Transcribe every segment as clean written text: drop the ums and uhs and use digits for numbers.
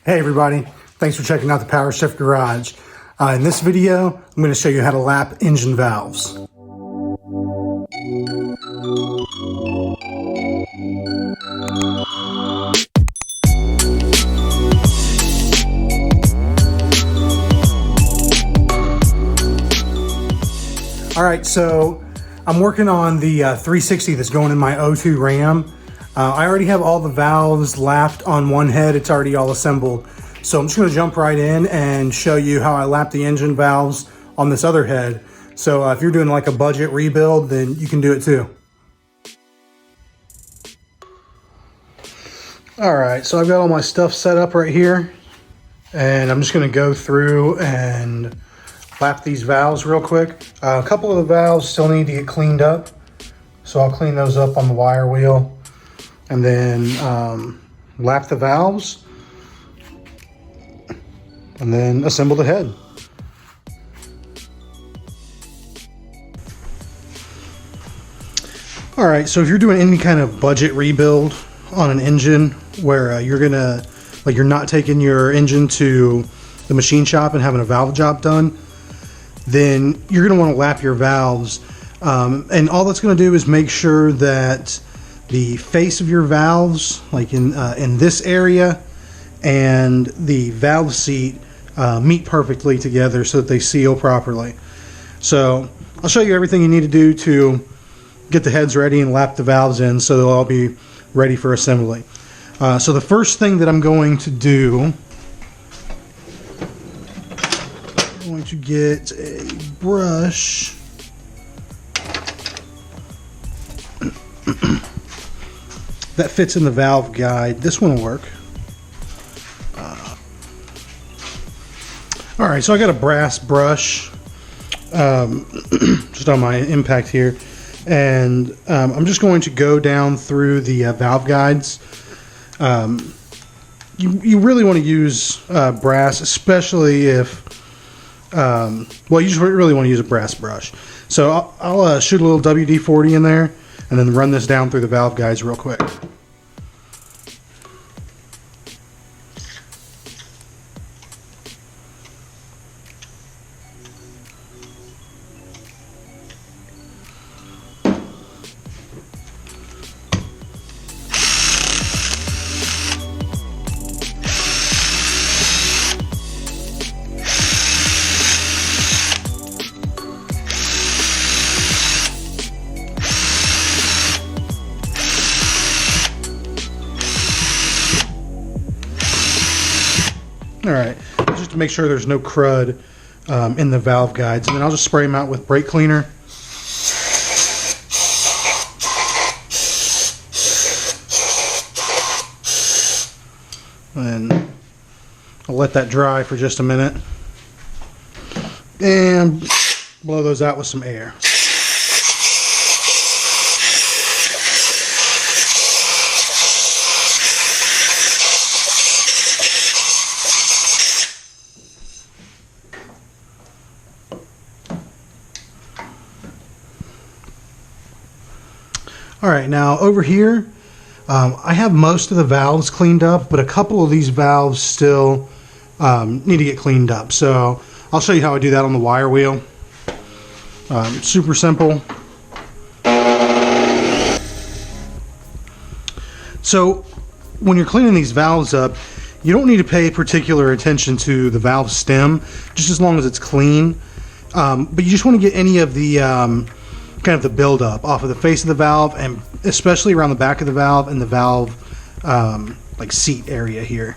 Hey everybody, thanks for checking out the Powershift Garage. In this video, I'm going to show you how to lap engine valves. Alright, so I'm working on the 360 that's going in my O2 Ram. I already have all the valves lapped on one head. It's already all assembled. So I'm just going to jump right in and show you how I lap the engine valves on this other head. So if you're doing like a budget rebuild, then you can do it too. All right, so I've got all my stuff set up right here. And I'm just going to go through and lap these valves real quick. A couple of the valves still need to get cleaned up. So I'll clean those up on the wire wheel. And then lap the valves and then assemble the head. All right, so if you're doing any kind of budget rebuild on an engine where you're not taking your engine to the machine shop and having a valve job done, then you're gonna wanna lap your valves. And all that's gonna do is make sure that the face of your valves, like in this area, and the valve seat meet perfectly together so that they seal properly. So I'll show you everything you need to do to get the heads ready and lap the valves in so they'll all be ready for assembly. So the first thing that I'm going to do, I'm going to get a brush. That fits in the valve guide. This one will work. All right, so I got a brass brush just on my impact here, and I'm just going to go down through the valve guides. You really want to use brass, especially if well, you just really want to use a brass brush. So I'll shoot a little WD-40 in there and then run this down through the valve guides real quick. All right, just to make sure there's no crud in the valve guides, and then I'll just spray them out with brake cleaner. And I'll let that dry for just a minute and blow those out with some air. All right, now over here, I have most of the valves cleaned up, but a couple of these valves still need to get cleaned up. So I'll show you how I do that on the wire wheel. Super simple. So when you're cleaning these valves up, you don't need to pay particular attention to the valve stem, just as long as it's clean. But you just want to get any of the kind of the buildup off of the face of the valve, and especially around the back of the valve and the valve like seat area here.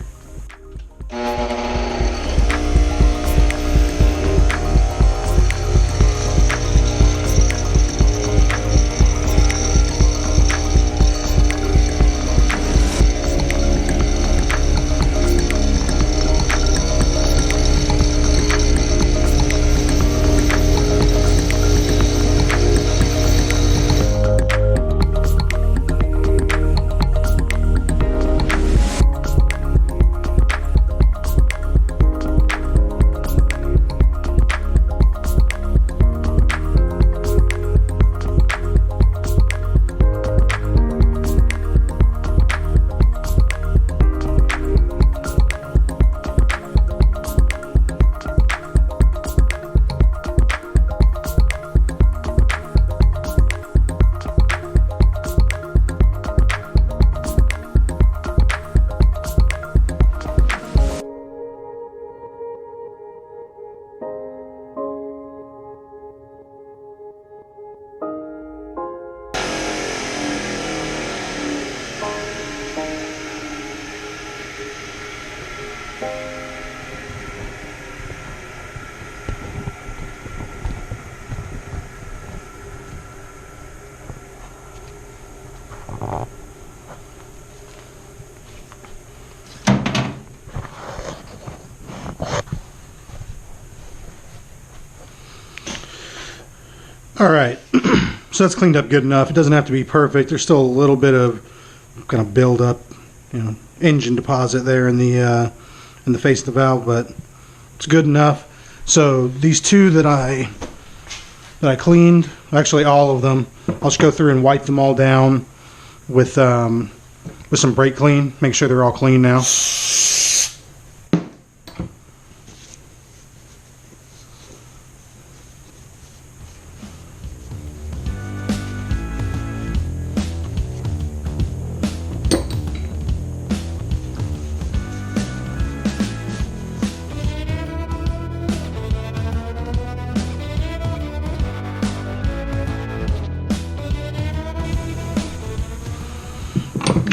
All right, so that's cleaned up good enough. It doesn't have to be perfect. There's still a little bit of kind of build up, engine deposit there in the face of the valve, but it's good enough. So these two that I cleaned, actually all of them, I'll just go through and wipe them all down with some brake clean. Make sure they're all clean now.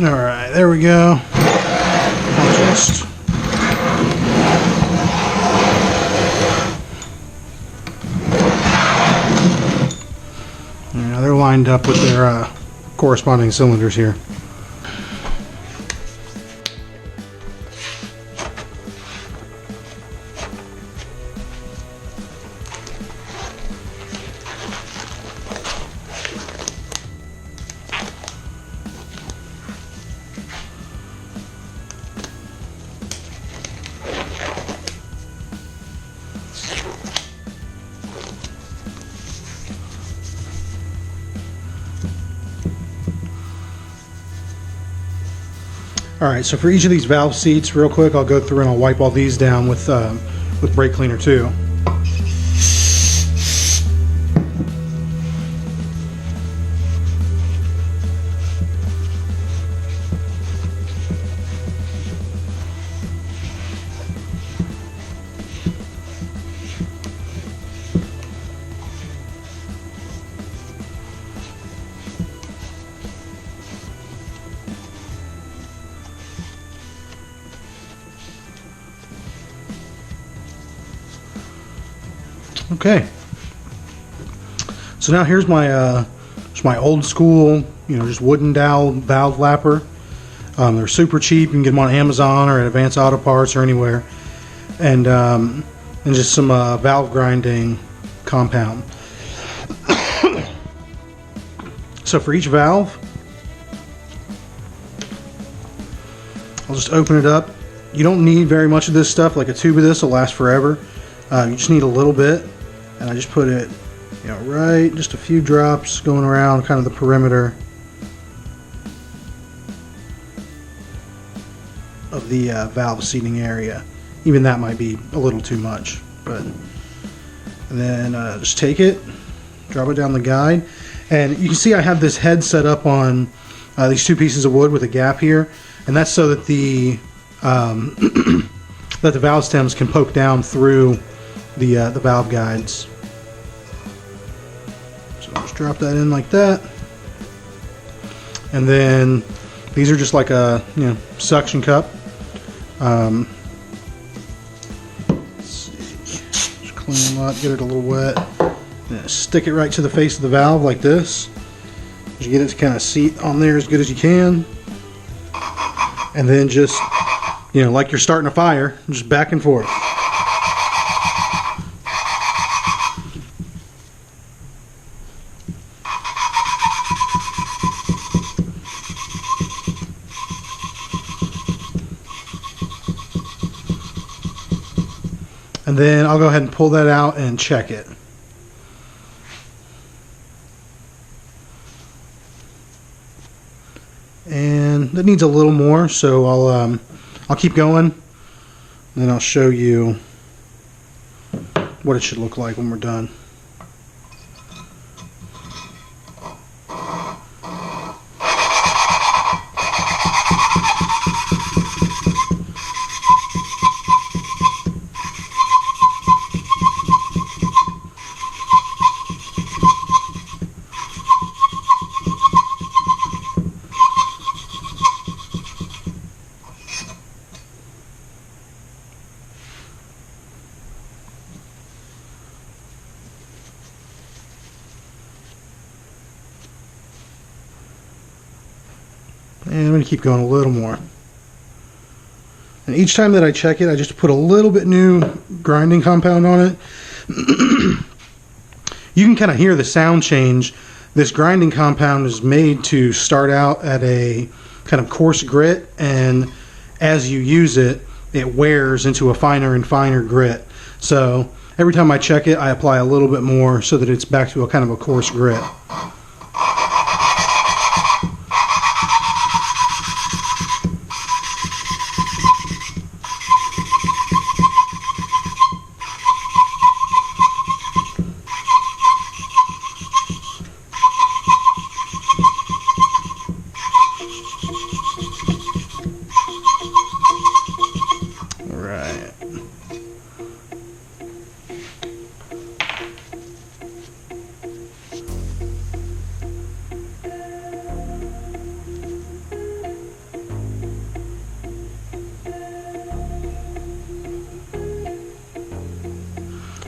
All right, there we go. I'll just they're lined up with their corresponding cylinders here. All right, so for each of these valve seats, real quick, I'll go through and I'll wipe all these down with brake cleaner too. Okay, so now here's my old school, just wooden dowel valve lapper. They're super cheap. You can get them on Amazon or at Advanced Auto Parts or anywhere, and just some valve grinding compound. So for each valve, I'll just open it up. You don't need very much of this stuff. Like a tube of this will last forever. You just need a little bit. And I just put it, right, just a few drops going around kind of the perimeter of the valve seating area. Even that might be a little too much. And then just take it, drop it down the guide. And you can see I have this head set up on these two pieces of wood with a gap here. And that's so that the that the valve stems can poke down through the valve guides. So I'll just drop that in like that, and then these are just like a suction cup. Let's see, just clean them up, get it a little wet, and stick it right to the face of the valve like this. Just get it to kind of seat on there as good as you can, and then just like you're starting a fire, just back and forth. And then I'll go ahead and pull that out and check it. And that needs a little more, so I'll keep going, and then I'll show you what it should look like when we're done. And I'm going to keep going a little more. And each time that I check it, I just put a little bit new grinding compound on it. You can kind of hear the sound change. This grinding compound is made to start out at a kind of coarse grit, and as you use it, it wears into a finer and finer grit. So every time I check it, I apply a little bit more so that it's back to a kind of a coarse grit.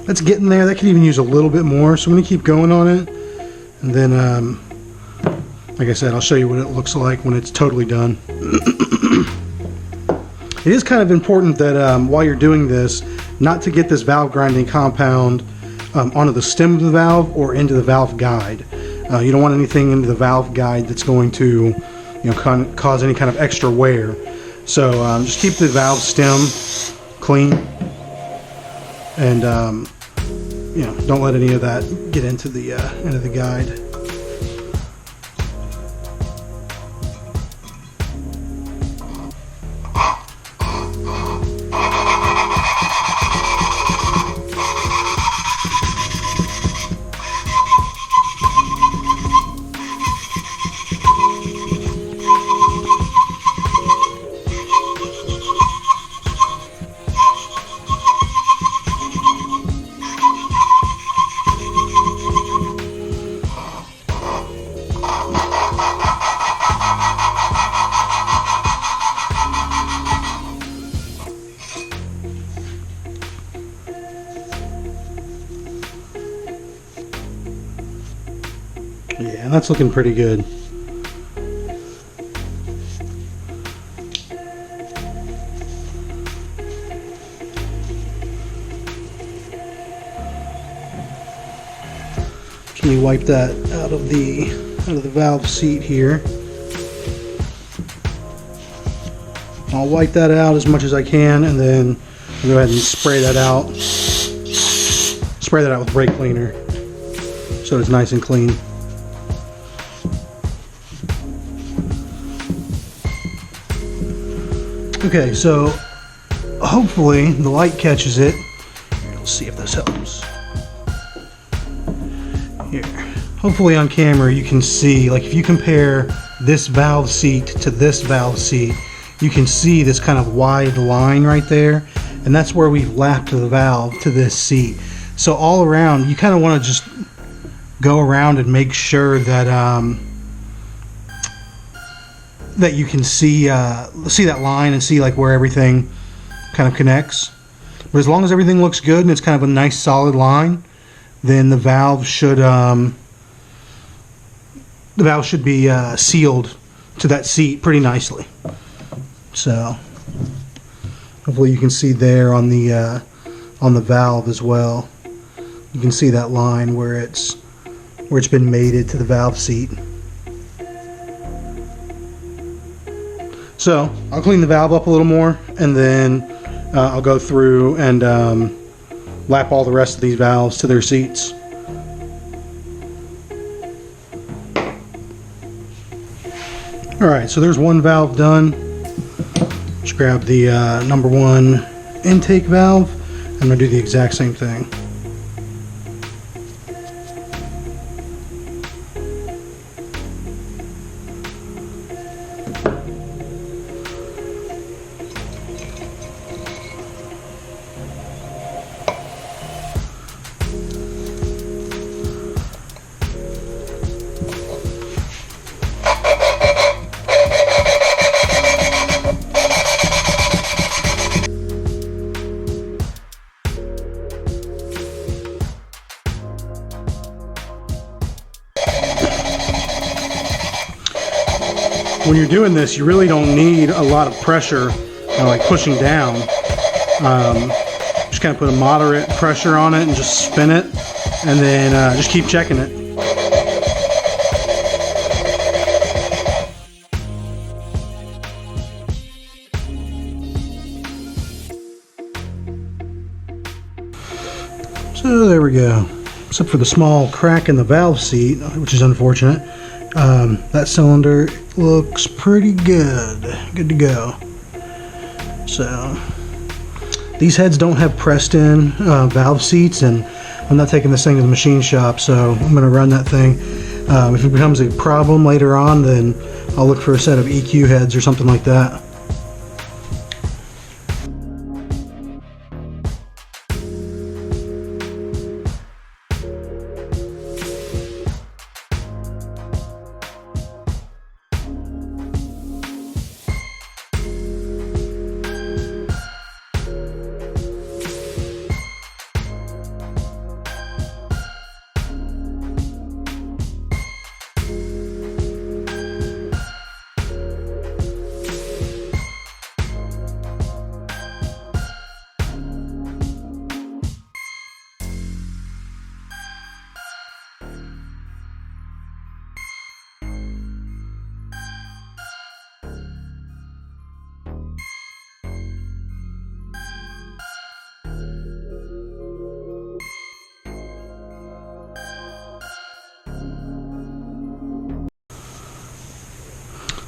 That's getting there. That could even use a little bit more, so I'm going to keep going on it, and then like I said, I'll show you what it looks like when it's totally done. It is kind of important that while you're doing this, not to get this valve grinding compound onto the stem of the valve or into the valve guide. You don't want anything into the valve guide that's going to, cause any kind of extra wear. So just keep the valve stem clean, and don't let any of that get into the guide. Yeah, that's looking pretty good. Let me wipe that out of the valve seat here. I'll wipe that out as much as I can, and then I'll go ahead and spray that out. Spray that out with brake cleaner so it's nice and clean. Okay, so hopefully the light catches it. Let's see if this helps. Here. Hopefully on camera you can see, like if you compare this valve seat to this valve seat, you can see this kind of wide line right there, and that's where we've lapped the valve to this seat. So all around, you kind of want to just go around and make sure that that you can see that line and see like where everything kind of connects. But as long as everything looks good and it's kind of a nice solid line, then the valve should be sealed to that seat pretty nicely. So hopefully you can see there on the valve as well. You can see that line where it's been mated to the valve seat. So I'll clean the valve up a little more, and then I'll go through and lap all the rest of these valves to their seats. Alright, so there's one valve done. Just grab the number 1 intake valve. I'm going to do the exact same thing. when you're doing this, you really don't need a lot of pressure, like pushing down. Just kind of put a moderate pressure on it and just spin it, and then just keep checking it. So there we go. Except for the small crack in the valve seat, which is unfortunate. That cylinder looks pretty good. Good to go. So these heads don't have pressed in valve seats, and I'm not taking this thing to the machine shop, so I'm going to run that thing. If it becomes a problem later on, then I'll look for a set of EQ heads or something like that.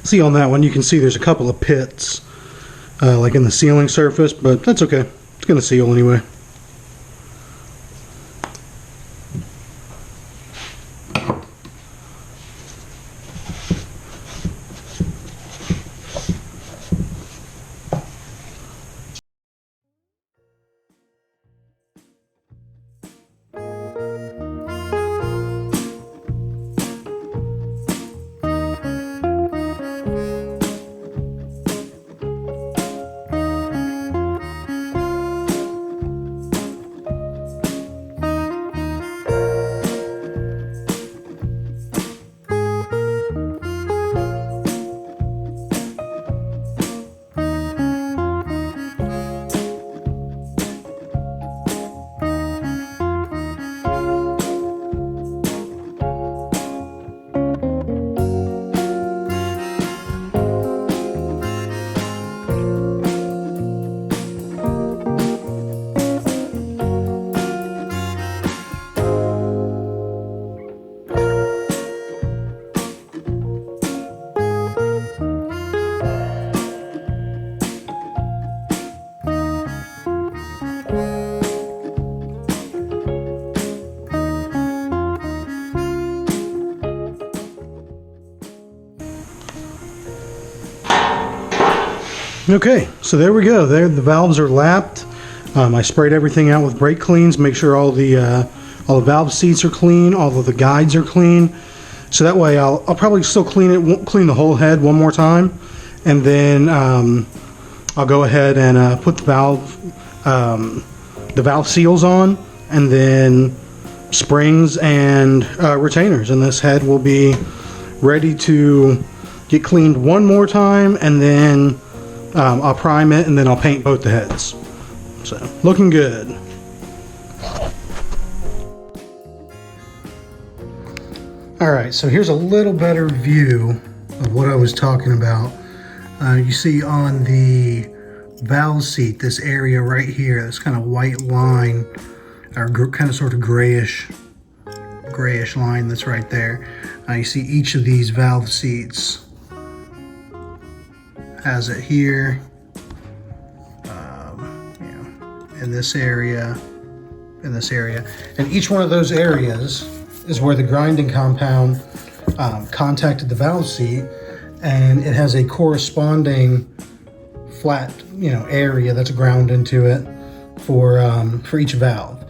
See, on that one you can see there's a couple of pits like in the sealing surface, but that's okay. It's going to seal anyway. Okay, so there we go. There, the valves are lapped. I sprayed everything out with brake cleans, make sure all the valve seats are clean, all of the guides are clean. So that way, I'll probably still clean the whole head one more time, and then I'll go ahead and put the valve seals on, and then springs and retainers, and this head will be ready to get cleaned one more time, and then I'll prime it, and then I'll paint both the heads. So, looking good. Alright, so here's a little better view of what I was talking about. You see on the valve seat, this area right here, this kind of white line, or kind of sort of grayish line that's right there. You see each of these valve seats has it here, in this area, and each one of those areas is where the grinding compound contacted the valve seat, and it has a corresponding flat, area that's ground into it for each valve.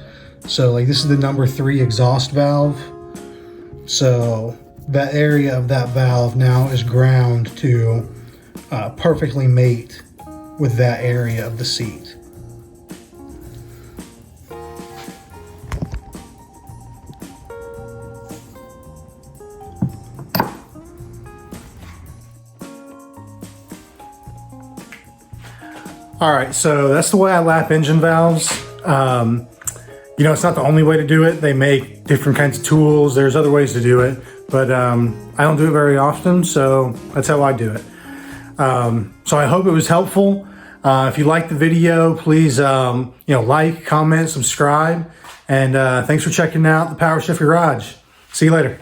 So, like, this is the number 3 exhaust valve. So that area of that valve now is ground to perfectly mate with that area of the seat. All right, so that's the way I lap engine valves. You know, it's not the only way to do it. They make different kinds of tools. There's other ways to do it, but I don't do it very often, so that's how I do it. So I hope it was helpful. If you liked the video, please, like, comment, subscribe, and thanks for checking out the Powershift Garage. See you later.